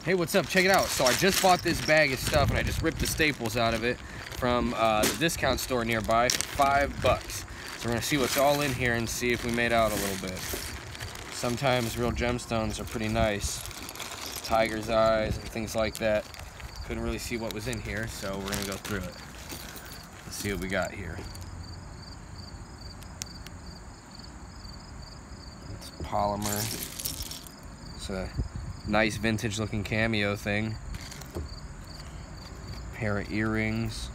Hey, what's up? Check it out. So I just bought this bag of stuff and I just ripped the staples out of it from the discount store nearby for $5. So we're gonna see what's all in here and see if we made out a little bit. Sometimes real gemstones are pretty nice. Tiger's eyes and things like that. Couldn't really see what was in here, so we're gonna go through it. Let's see what we got here. It's polymer. It's a nice vintage looking cameo thing. Pair of earrings.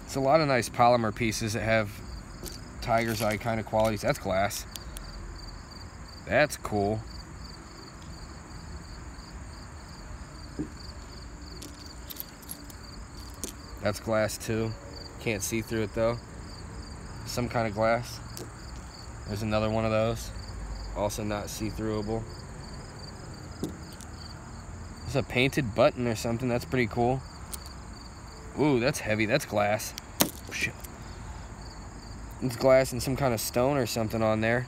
It's a lot of nice polymer pieces that have tiger's eye kind of qualities. That's glass. That's cool. That's glass too. Can't see through it though. Some kind of glass. There's another one of those. Also not see-throughable. There's a painted button or something. That's pretty cool. Ooh, that's heavy. That's glass. Oh, shit. It's glass and some kind of stone or something on there.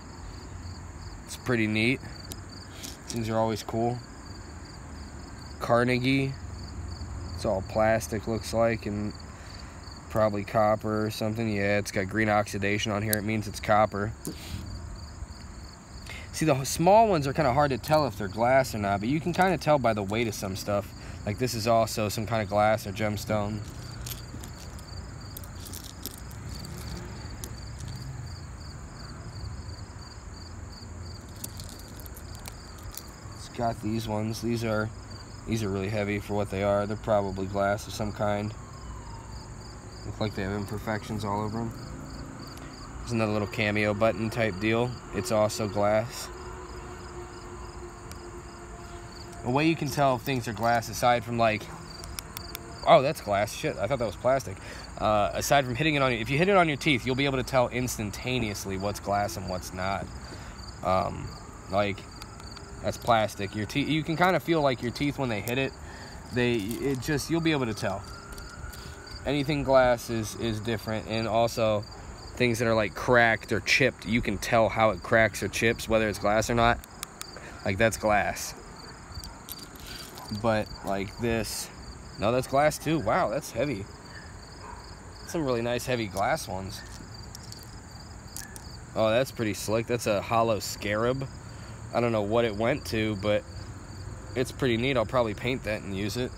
It's pretty neat. These are always cool. Carnegie. It's all plastic, looks like, and probably copper or something. Yeah, it's got green oxidation on here. It means it's copper. See, the small ones are kind of hard to tell if they're glass or not, but you can kind of tell by the weight of some stuff. Like this is also some kind of glass or gemstone. It's got these ones. These are really heavy for what they are. They're probably glass of some kind. Look like they have imperfections all over them. There's another little cameo button type deal. It's also glass. A way you can tell if things are glass, aside from like, oh, that's glass. Shit, I thought that was plastic. Aside from hitting it on, if you hit it on your teeth, you'll be able to tell instantaneously what's glass and what's not. Like, that's plastic. Your teeth, you can kind of feel like your teeth when they hit it. You'll be able to tell. Anything glass is different, and also things that are like cracked or chipped, you can tell how it cracks or chips, whether it's glass or not. Like that's glass. But like this, no, that's glass too. Wow, that's heavy. Some really nice heavy glass ones. Oh, that's pretty slick. That's a hollow scarab. I don't know what it went to, but it's pretty neat. I'll probably paint that and use it.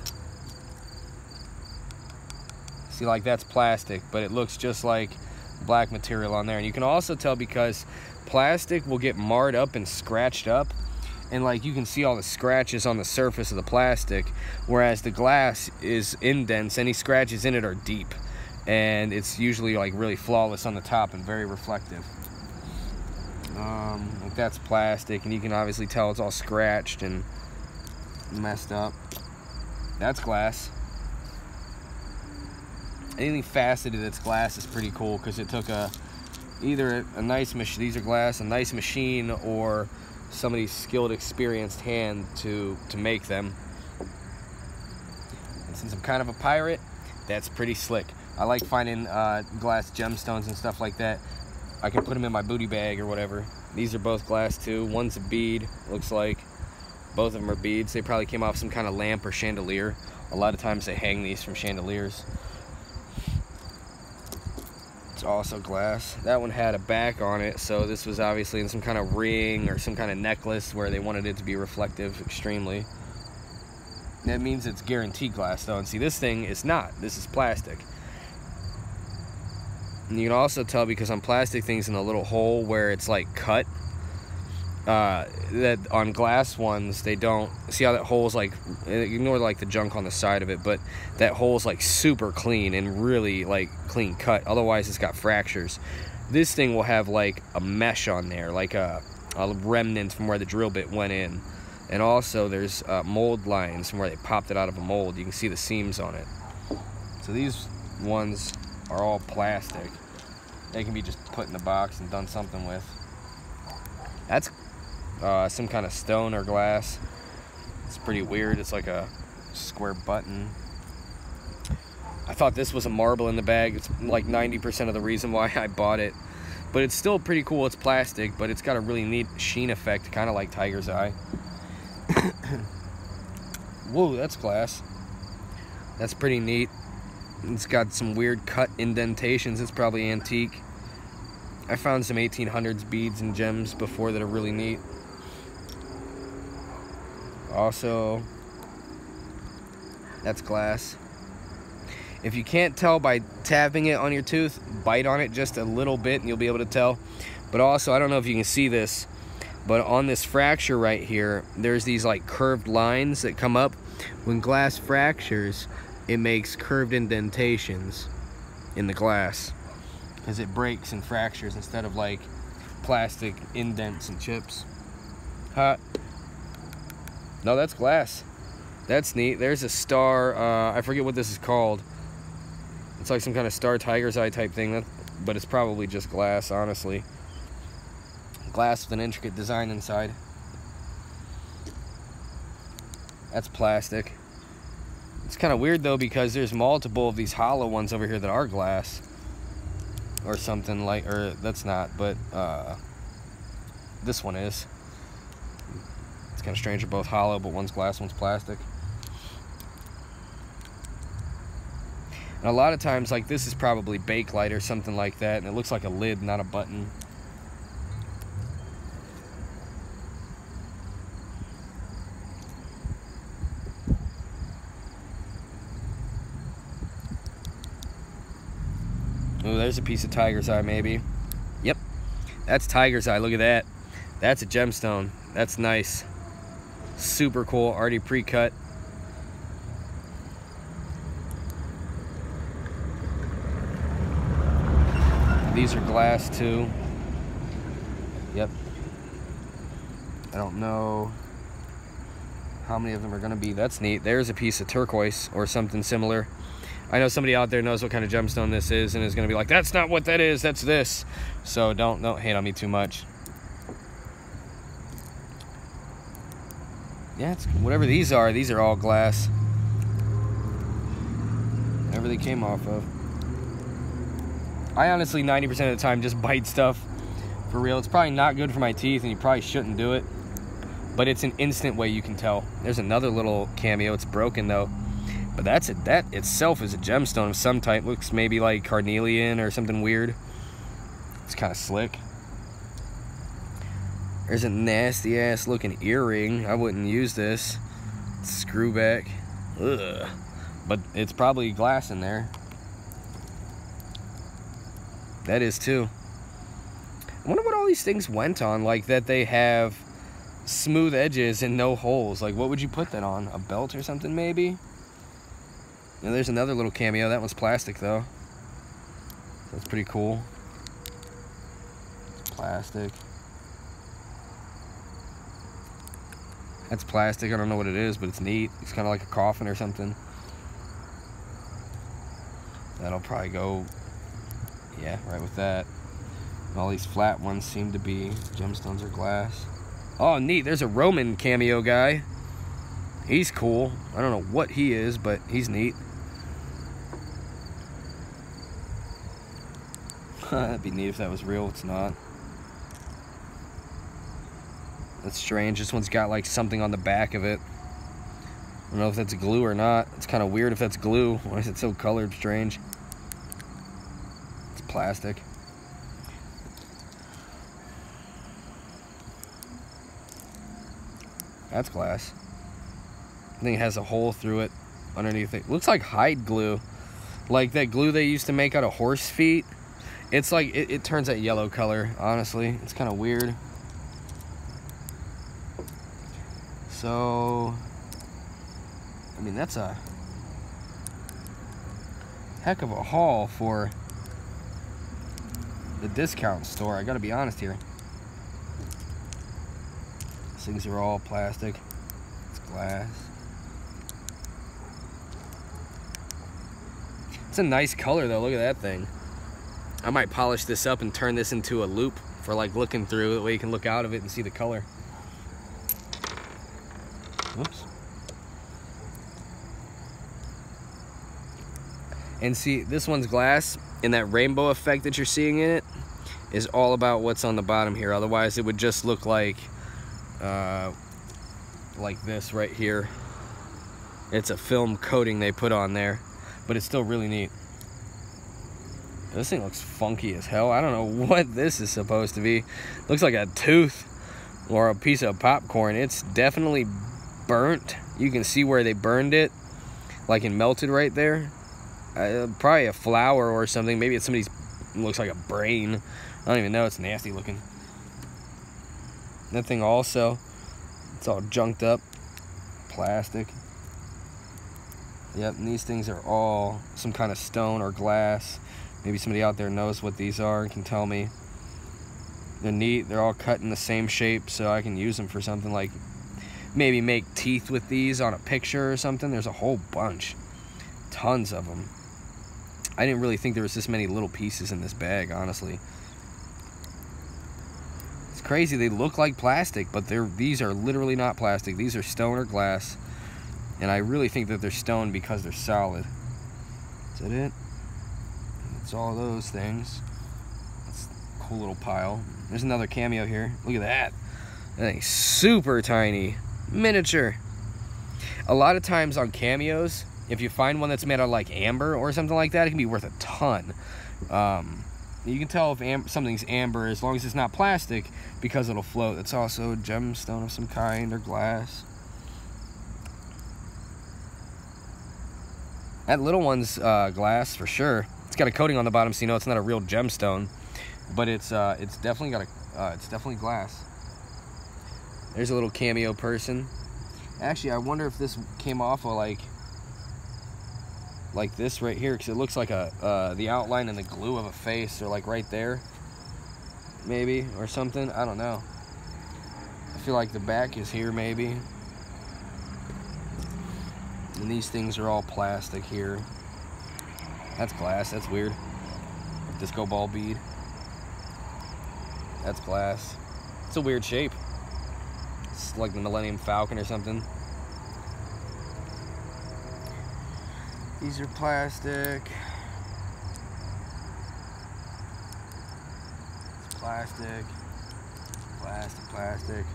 See, like that's plastic, but it looks just like black material on there. And you can also tell because plastic will get marred up and scratched up, and like you can see all the scratches on the surface of the plastic, whereas the glass is indents. Any scratches in it are deep, and it's usually like really flawless on the top and very reflective. Like that's plastic, and you can obviously tell it's all scratched and messed up. That's glass. Anything faceted that's glass is pretty cool because it took either a nice machine, these are glass, a nice machine, or somebody's skilled, experienced hand to make them. And since I'm kind of a pirate, that's pretty slick. I like finding glass gemstones and stuff like that. I can put them in my booty bag or whatever. These are both glass too. One's a bead, looks like. Both of them are beads. They probably came off some kind of lamp or chandelier. A lot of times they hang these from chandeliers. It's also glass. That one had a back on it, so this was obviously in some kind of ring or some kind of necklace where they wanted it to be reflective extremely. That means it's guaranteed glass though, and see this thing is not. This is plastic. And you can also tell because on plastic things in the little hole where it's like cut, that on glass ones they don't see how that hole's like, ignore like the junk on the side of it, but that hole's like super clean and really like clean cut. Otherwise it's got fractures. This thing will have like a mesh on there, like a remnant from where the drill bit went in. And also there's mold lines from where they popped it out of a mold. You can see the seams on it. So these ones are all plastic. They can be just put in the box and done something with. That's some kind of stone or glass. It's pretty weird. It's like a square button. I thought this was a marble in the bag. It's like 90% of the reason why I bought it. but it's still pretty cool. It's plastic, but it's got a really neat sheen effect, kind of like tiger's eye. Whoa, that's glass. That's pretty neat. It's got some weird cut indentations. It's probably antique. I found some 1800s beads and gems before that are really neat. Also, that's glass. If you can't tell by tapping it on your tooth, bite on it just a little bit and you'll be able to tell. But also, I don't know if you can see this, but on this fracture right here, there's these like curved lines that come up. When glass fractures, it makes curved indentations in the glass because it breaks and fractures instead of like plastic indents and chips. Huh? No, that's glass. That's neat. There's a star. I forget what this is called. It's like some kind of star tiger's eye type thing, but it's probably just glass, honestly. Glass with an intricate design inside. That's plastic. It's kind of weird though because there's multiple of these hollow ones over here that are glass. Or something like, or that's not, but this one is. It's kind of strange, they're both hollow, but one's glass, one's plastic. And a lot of times, like this is probably Bakelite or something like that, and it looks like a lid, not a button. Oh, there's a piece of tiger's eye, maybe. Yep, that's tiger's eye. Look at that. That's a gemstone. That's nice. Super cool, already pre-cut. These are glass too. Yep. I don't know how many of them are gonna be. That's neat. There's a piece of turquoise or something similar. I know somebody out there knows what kind of gemstone this is and is gonna be like, that's not what that is, that's this. So don't hate on me too much. Yeah, it's whatever these are all glass. Whatever they came off of. I honestly 90% of the time just bite stuff for real. It's probably not good for my teeth and you probably shouldn't do it, but it's an instant way you can tell. There's another little cameo. It's broken though, but that itself is a gemstone of some type. Looks maybe like carnelian or something weird. It's kind of slick. There's a nasty ass looking earring. I wouldn't use this. Screw back. Ugh. But it's probably glass in there. That is too. I wonder what all these things went on, like that they have smooth edges and no holes. Like what would you put that on? A belt or something maybe? And there's another little cameo. That one's plastic though. That's pretty cool. Plastic. That's plastic. I don't know what it is, but it's neat. It's kind of like a coffin or something. That'll probably go, yeah, right with that. And all these flat ones seem to be gemstones or glass. Oh, neat. There's a Roman cameo guy. He's cool. I don't know what he is, but he's neat. That'd be neat if that was real. It's not. That's strange. This one's got like something on the back of it. I don't know if that's glue or not. It's kind of weird if that's glue. Why is it so colored strange? It's plastic. That's glass. I think it has a hole through it underneath it. Looks like hide glue. Like that glue they used to make out of horse feet. It's like, it turns that yellow color, honestly. It's kind of weird. So, I mean, that's a heck of a haul for the discount store. I gotta be honest here. These things are all plastic. It's glass. It's a nice color though. Look at that thing. I might polish this up and turn this into a loop for like looking through. That way you can look out of it and see the color. Whoops. And see, this one's glass, and that rainbow effect that you're seeing in it is all about what's on the bottom here. Otherwise, it would just look like this right here. It's a film coating they put on there, but it's still really neat. This thing looks funky as hell. I don't know what this is supposed to be. Looks like a tooth or a piece of popcorn. It's definitely burnt. You can see where they burned it, like it melted right there. Probably a flower or something. Maybe it's somebody's, looks like a brain. I don't even know. It's nasty looking. That thing also, it's all junked up. Plastic. Yep, and these things are all some kind of stone or glass. Maybe somebody out there knows what these are and can tell me. They're neat. They're all cut in the same shape, so I can use them for something like maybe make teeth with these on a picture or something. There's a whole bunch. Tons of them. I didn't really think there was this many little pieces in this bag, honestly. It's crazy. They look like plastic, but these are literally not plastic. These are stone or glass. And I really think that they're stone because they're solid. Is that it? It's all those things. That's a cool little pile. There's another cameo here. Look at that. That thing's super tiny. Miniature. A lot of times on cameos, if you find one that's made out of like amber or something like that, it can be worth a ton. You can tell if something's amber as long as it's not plastic because it'll float. It's also a gemstone of some kind or glass. That little one's glass for sure. It's got a coating on the bottom, so you know it's not a real gemstone, but it's definitely got it's definitely glass. There's a little cameo person. Actually, I wonder if this came off of like this right here, because it looks like the outline and the glue of a face, or like right there, maybe, or something. I don't know. I feel like the back is here, maybe. And these things are all plastic here. That's glass. That's weird. Disco ball bead. That's glass. It's a weird shape. It's like the Millennium Falcon or something. These are plastic. It's plastic. Plastic, plastic.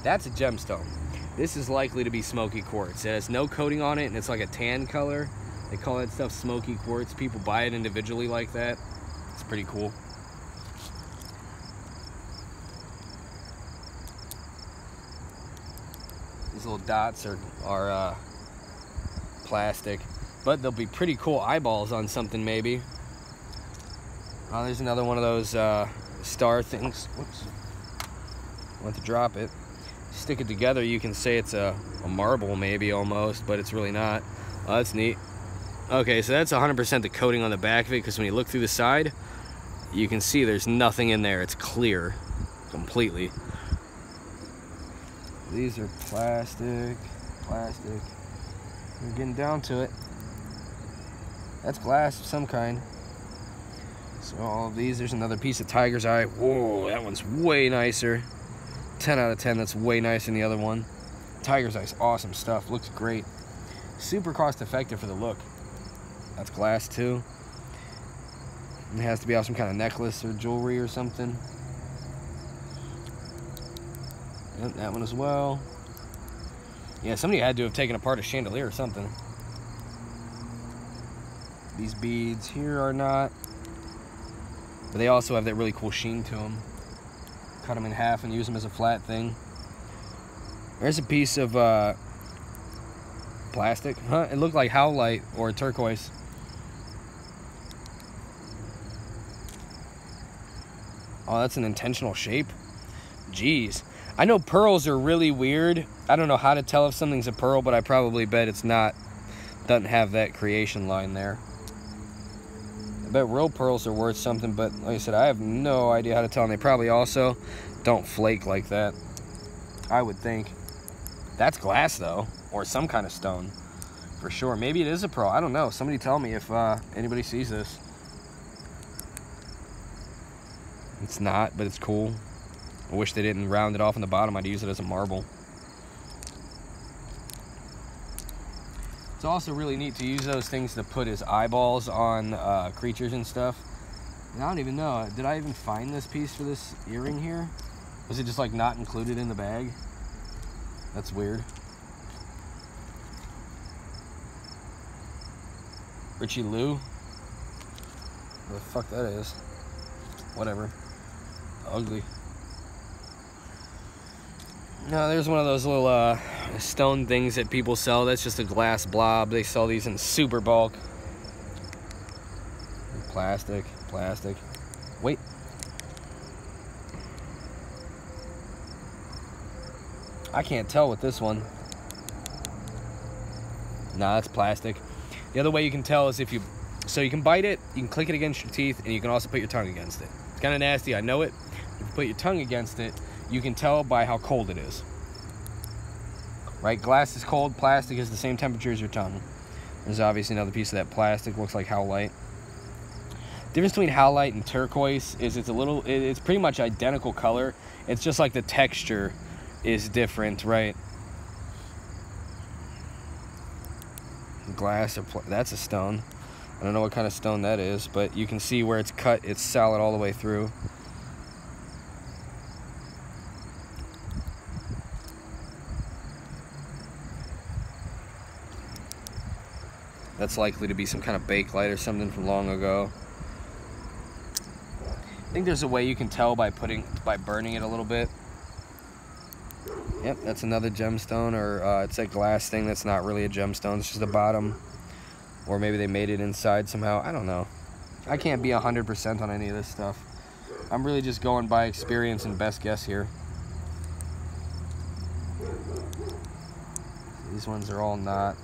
That's a gemstone. This is likely to be smoky quartz. It has no coating on it, and it's like a tan color. They call that stuff smoky quartz. People buy it individually like that. It's pretty cool. These little dots are plastic, but they'll be pretty cool eyeballs on something maybe. Oh, there's another one of those star things. Whoops. I went to drop it. Stick it together, you can say it's a marble maybe almost, but it's really not. Oh, that's neat. Okay, so that's 100% the coating on the back of it, because when you look through the side, you can see there's nothing in there. It's clear completely. These are plastic. We're getting down to it. That's glass of some kind. So all of these, there's another piece of tiger's eye. Whoa, that one's way nicer. 10 out of 10, that's way nicer than the other one. Tiger's eye's awesome stuff, looks great. Super cost effective for the look. That's glass too. It has to be off some kind of necklace or jewelry or something. Yep, that one as well. Yeah, somebody had to have taken apart a chandelier or something. These beads here are not. But they also have that really cool sheen to them. Cut them in half and use them as a flat thing. There's a piece of plastic. Huh? It looked like howlite or turquoise. Oh, that's an intentional shape. Jeez. I know pearls are really weird. I don't know how to tell if something's a pearl, but I probably bet it's not. Doesn't have that creation line there. I bet real pearls are worth something, but like I said, I have no idea how to tell, and they probably also don't flake like that, I would think. That's glass, though, or some kind of stone, for sure. Maybe it is a pearl. I don't know. Somebody tell me if anybody sees this. It's not, but it's cool. I wish they didn't round it off on the bottom. I'd use it as a marble. It's also really neat to use those things to put as eyeballs on creatures and stuff. And I don't even know. Did I even find this piece for this earring here? Was it just like not included in the bag? That's weird. Richie Lou? What the fuck that is? Whatever. Ugly. No, there's one of those little stone things that people sell. That's just a glass blob. They sell these in super bulk. Plastic. Wait. I can't tell with this one. Nah, that's plastic. The other way you can tell is if you... So you can bite it, you can click it against your teeth, and you can also put your tongue against it. It's kind of nasty, I know it. If you put your tongue against it, you can tell by how cold it is. Right? Glass is cold, plastic is the same temperature as your tongue. There's obviously another piece of that plastic, looks like howlite. The difference between howlite and turquoise is it's pretty much identical color. It's just like the texture is different, right? Glass, that's a stone. I don't know what kind of stone that is, but you can see where it's cut, it's solid all the way through. That's likely to be some kind of bakelite or something from long ago. I think there's a way you can tell by burning it a little bit. Yep, that's another gemstone, or it's a glass thing that's not really a gemstone, it's just the bottom. Or maybe they made it inside somehow, I don't know. I can't be 100% on any of this stuff. I'm really just going by experience and best guess here. These ones are all not.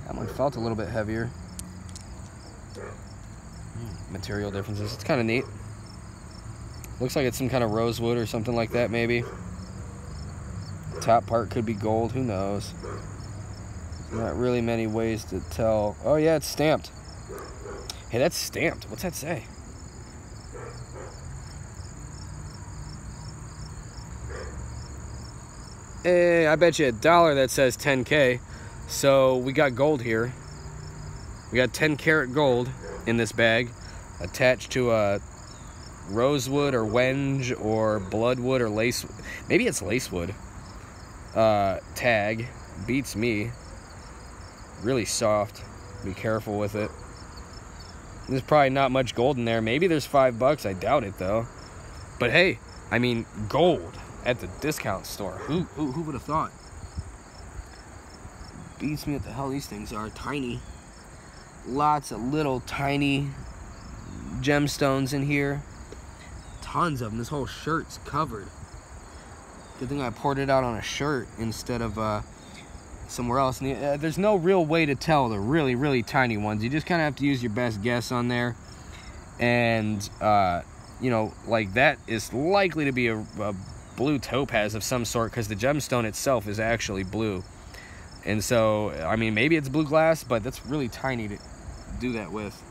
That one felt a little bit heavier. Material differences, it's kind of neat. Looks like it's some kind of rosewood or something like that, maybe. The top part could be gold, who knows. Not really many ways to tell. Oh yeah, it's stamped. Hey, that's stamped. What's that say? Hey, I bet you $1 that says 10K. So we got gold here. We got 10 karat gold in this bag, attached to a rosewood or wenge or bloodwood or lace. Maybe it's lacewood. Tag. Beats me. Really soft. Be careful with it. There's probably not much gold in there. Maybe there's $5. I doubt it though. But hey, I mean, gold at the discount store. Who would have thought? Beats me what the hell these things are. Tiny. Lots of little tiny gemstones in here. Tons of them. This whole shirt's covered. Good thing I poured it out on a shirt instead of somewhere else. And there's no real way to tell the really, really tiny ones. You just kind of have to use your best guess on there. And, you know, like that is likely to be a blue topaz of some sort because the gemstone itself is actually blue. And so, I mean, maybe it's blue glass, but that's really tiny to do that with.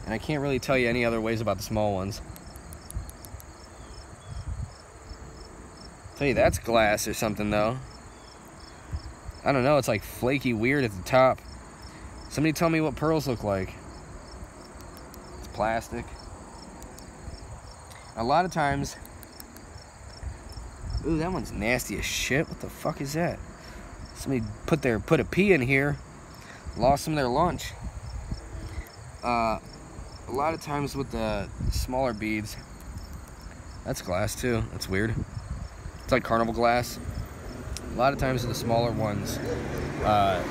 And I can't really tell you any other ways about the small ones. Tell you that's glass or something though. I don't know, it's like flaky weird at the top. Somebody tell me what pearls look like. It's plastic. A lot of times, ooh, that one's nasty as shit. What the fuck is that? Somebody put a pea in here, lost some of their lunch. A lot of times with the smaller beads, that's glass too. That's weird. It's like carnival glass. A lot of times with the smaller ones, or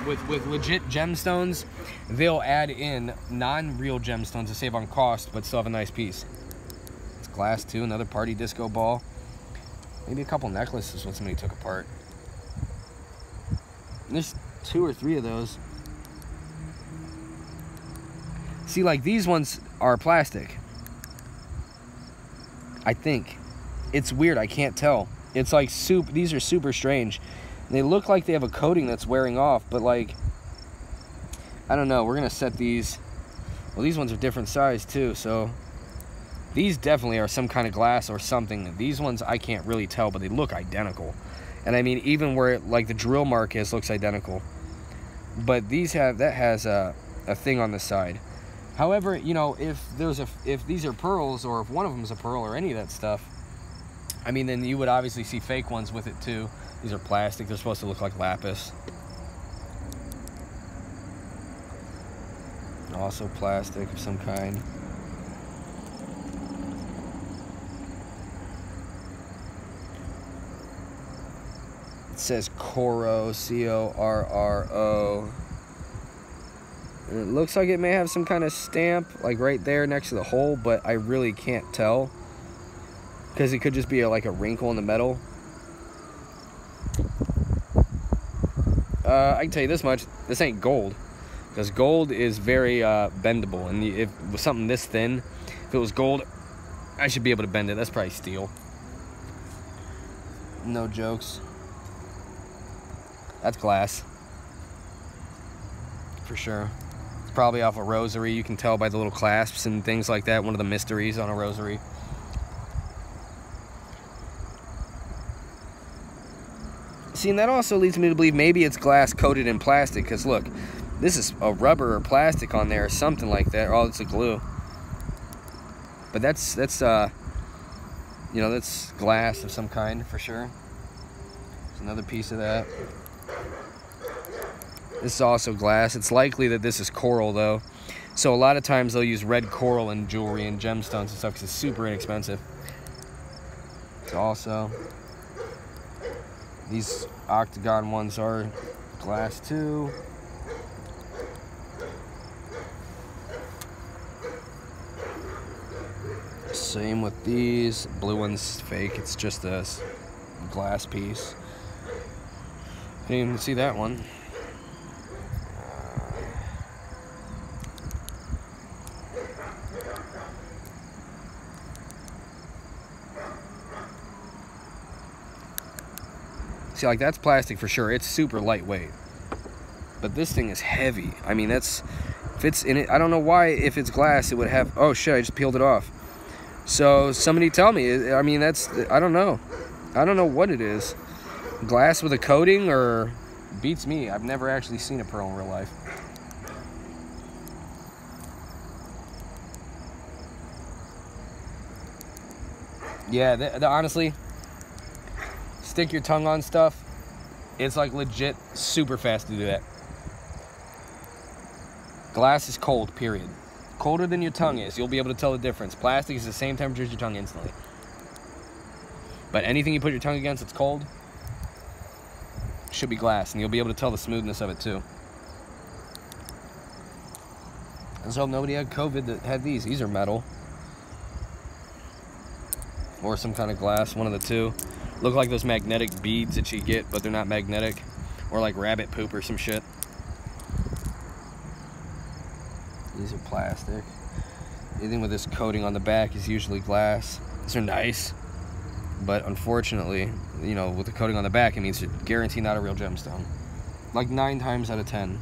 with legit gemstones, they'll add in non-real gemstones to save on cost, but still have a nice piece. It's glass too. Another party disco ball. Maybe a couple necklaces what somebody took apart. And there's 2 or 3 of those. See, like these ones are plastic. I think. It's weird, I can't tell. It's like soup. These are super strange. They look like they have a coating that's wearing off, but like, I don't know. We're gonna set these. Well, these ones are different size too, so these definitely are some kind of glass or something. These ones I can't really tell, but they look identical. And I mean, even where like the drill mark is, looks identical. But these have, that has a a thing on the side. However, you know, if these are pearls, or if one of them is a pearl or any of that stuff, I mean, then you would obviously see fake ones with it too. These are plastic. They're supposed to look like lapis. Also plastic of some kind. It says Corro, C-O-R-R-O. And it looks like it may have some kind of stamp, like right there next to the hole, but I really can't tell. Because it could just be like a wrinkle in the metal. I can tell you this much, this ain't gold. Because gold is very bendable. And if it was something this thin, if it was gold, I should be able to bend it. That's probably steel. No jokes. That's glass. For sure. It's probably off a rosary. You can tell by the little clasps and things like that. One of the mysteries on a rosary. See, and that also leads me to believe maybe it's glass coated in plastic. Because look, this is a rubber or plastic on there or something like that. Oh, it's a glue. But that's you know, that's glass of some kind for sure. There's another piece of that. This is also glass. It's likely that this is coral though. So a lot of times they'll use red coral in jewelry and gemstones and stuff because it's super inexpensive. It's also, these octagon ones are glass too. Same with these. Blue one's fake. It's just a glass piece. Didn't even see that one. See, like that's plastic for sure. It's super lightweight. But this thing is heavy. I mean, that's, if it's in it, I don't know why, if it's glass, it would have, oh shit, I just peeled it off. So somebody tell me, I mean, that's, I don't know. I don't know what it is. Glass with a coating, or beats me. I've never actually seen a pearl in real life. Yeah, honestly, stick your tongue on stuff. It's like legit super fast to do that. Glass is cold, period. Colder than your tongue is. You'll be able to tell the difference. Plastic is the same temperature as your tongue instantly. But anything you put your tongue against that's cold should be glass, and you'll be able to tell the smoothness of it too. Let's hope nobody had COVID that had these. These are metal. Or some kind of glass, one of the two. Look like those magnetic beads that you get, but they're not magnetic. Or like rabbit poop or some shit. These are plastic. Anything with this coating on the back is usually glass. These are nice. But unfortunately, you know, with the coating on the back, it means you're guaranteed not a real gemstone. Like 9 times out of 10.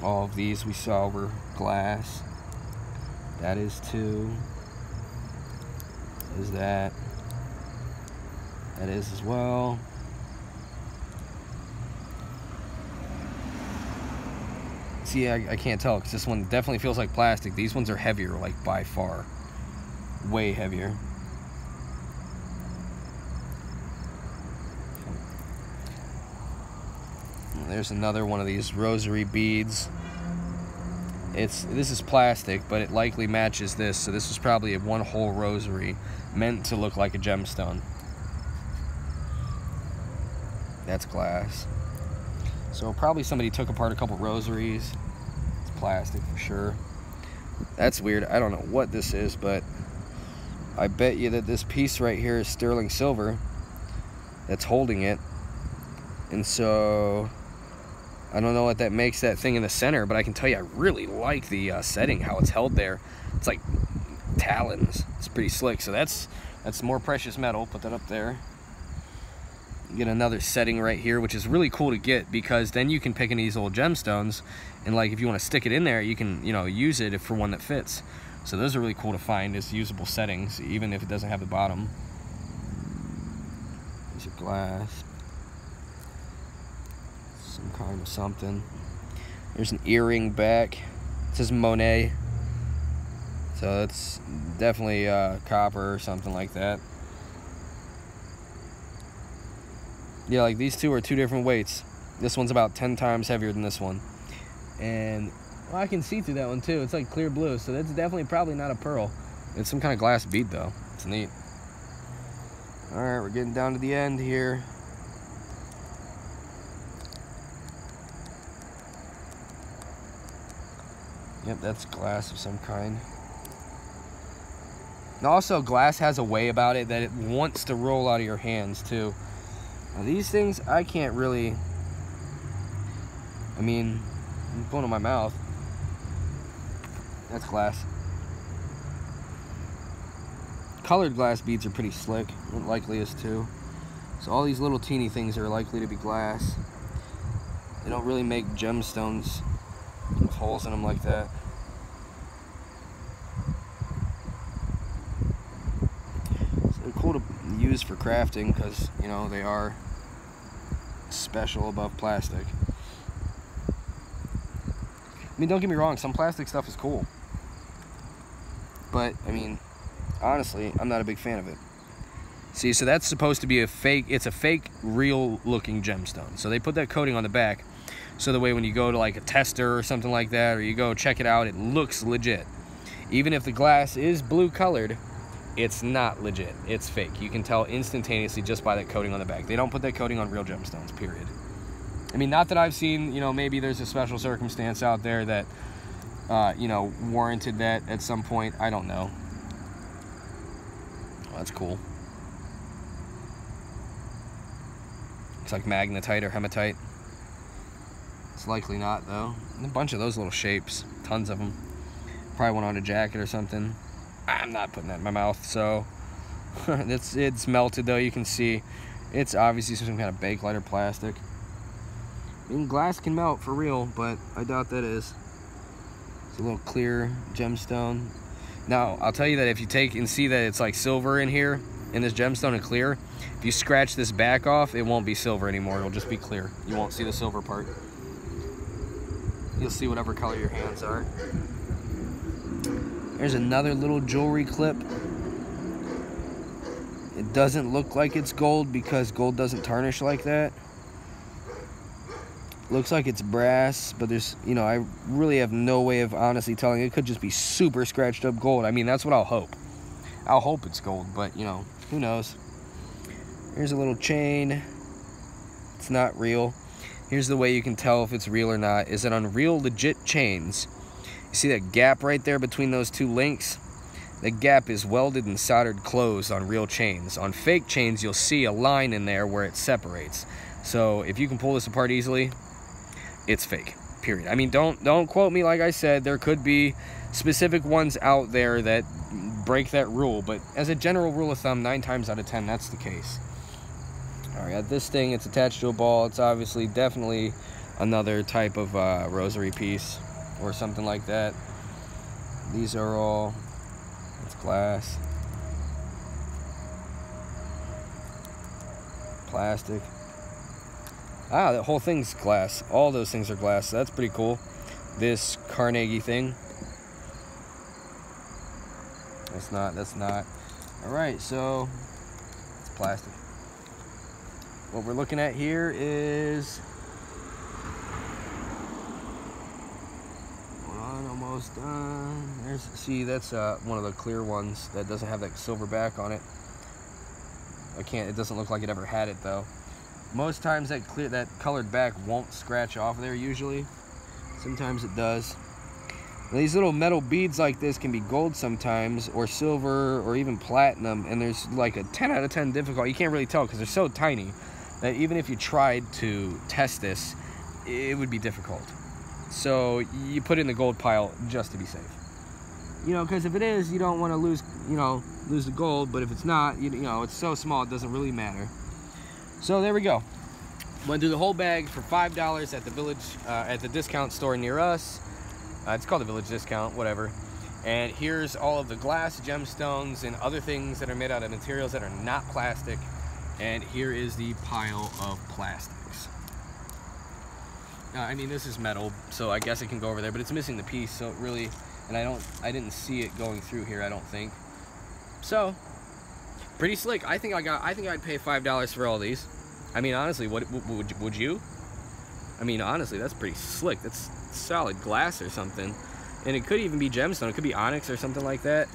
All of these we saw were glass. That is too. Is that. That is as well. See, I can't tell because this one definitely feels like plastic. These ones are heavier, like by far. Way heavier. There's another one of these rosary beads. This is plastic, but it likely matches this. So this is probably a one whole rosary meant to look like a gemstone. That's glass. So probably somebody took apart a couple rosaries. It's plastic for sure. That's weird. I don't know what this is, but I bet you that this piece right here is sterling silver that's holding it. And so I don't know what that makes that thing in the center, but I can tell you I really like the setting, how it's held there. It's like talons. It's pretty slick. So that's more precious metal. Put that up there. You get another setting right here, which is really cool to get because then you can pick any of these old gemstones, and like if you want to stick it in there, you can, you know, use it for one that fits. So those are really cool to find as usable settings, even if it doesn't have the bottom. These are glass. Some kind of something. There's an earring back. It says Monet. So it's definitely copper or something like that. Yeah, like these two are two different weights. This one's about 10 times heavier than this one. And well, I can see through that one too. It's like clear blue, so that's definitely probably not a pearl. It's some kind of glass bead though. It's neat. All right, we're getting down to the end here. Yep, that's glass of some kind. And also, glass has a way about it that it wants to roll out of your hands too. Now, these things, I can't really, I mean, I'm pulling in my mouth. That's glass. Colored glass beads are pretty slick. It likely is too. So all these little teeny things are likely to be glass. They don't really make gemstones with holes in them like that. So they're cool to use for crafting because, you know, they are special above plastic. I mean, don't get me wrong, some plastic stuff is cool. But, I mean, honestly, I'm not a big fan of it. See, so that's supposed to be a fake, it's a fake, real looking gemstone. So they put that coating on the back, so the way when you go to like a tester or something like that, or you go check it out, it looks legit. Even if the glass is blue colored, it's not legit, it's fake. You can tell instantaneously just by that coating on the back. They don't put that coating on real gemstones, period. I mean, not that I've seen, you know, maybe there's a special circumstance out there that, you know, warranted that at some point. I don't know. Well, that's cool. It's like magnetite or hematite. It's likely not, though. And a bunch of those little shapes. Tons of them. Probably went on a jacket or something. I'm not putting that in my mouth, so... it's melted, though. You can see it's obviously some kind of bakelite or plastic. I mean, glass can melt for real, but I doubt that is. It's a little clear gemstone. Now, I'll tell you that if you take and see that it's like silver in here, in this gemstone and clear, if you scratch this back off, it won't be silver anymore. It'll just be clear. You won't see the silver part. You'll see whatever color your hands are. There's another little jewelry clip. It doesn't look like it's gold because gold doesn't tarnish like that. Looks like it's brass, but there's, you know, I really have no way of honestly telling. It could just be super scratched up gold. I mean, that's what I'll hope. I'll hope it's gold, but, you know, who knows. Here's a little chain. It's not real. Here's the way you can tell if it's real or not, is that on real legit chains, you see that gap right there between those two links? The gap is welded and soldered closed on real chains. On fake chains, you'll see a line in there where it separates. So if you can pull this apart easily, it's fake, period. I mean, don't quote me. Like I said, there could be specific ones out there that break that rule, but as a general rule of thumb, 9 times out of 10, that's the case. All right, got this thing. It's attached to a ball. It's obviously definitely another type of rosary piece or something like that. These are all, it's glass, plastic. Ah, that whole thing's glass. All those things are glass. So that's pretty cool. This Carnegie thing. That's not. All right, so it's plastic. What we're looking at here is, hold on, almost done. See, that's one of the clear ones that doesn't have that silver back on it. It doesn't look like it ever had it though. Most times that colored back won't scratch off there usually. Sometimes it does. Now, these little metal beads like this can be gold sometimes, or silver, or even platinum, and there's like a 10 out of 10 difficulty. You can't really tell because they're so tiny that even if you tried to test this, it would be difficult. So you put it in the gold pile just to be safe. You know, because if it is, you don't want to lose the gold, but if it's not, you know, it's so small it doesn't really matter. So there we go. Went through the whole bag for $5 at the Village, at the discount store near us. It's called the Village Discount, whatever. And here's all of the glass, gemstones, and other things that are made out of materials that are not plastic. And here is the pile of plastics. I mean, this is metal, so I guess it can go over there, but it's missing the piece, so it really, and I didn't see it going through here, I don't think. So, pretty slick. I think I'd pay $5 for all these. I mean, honestly, would you? I mean, honestly, that's pretty slick. That's solid glass or something. And it could even be gemstone. It could be onyx or something like that.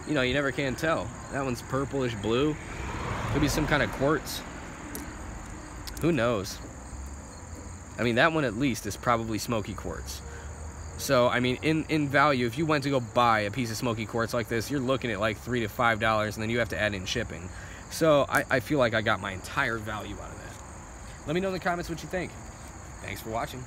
You know, you never can tell. That one's purplish blue. Could be some kind of quartz. Who knows? I mean, that one at least is probably smoky quartz. So, I mean, in value, if you went to go buy a piece of smoky quartz like this, you're looking at like $3 to $5, and then you have to add in shipping. So, I feel like I got my entire value out of that. Let me know in the comments what you think. Thanks for watching.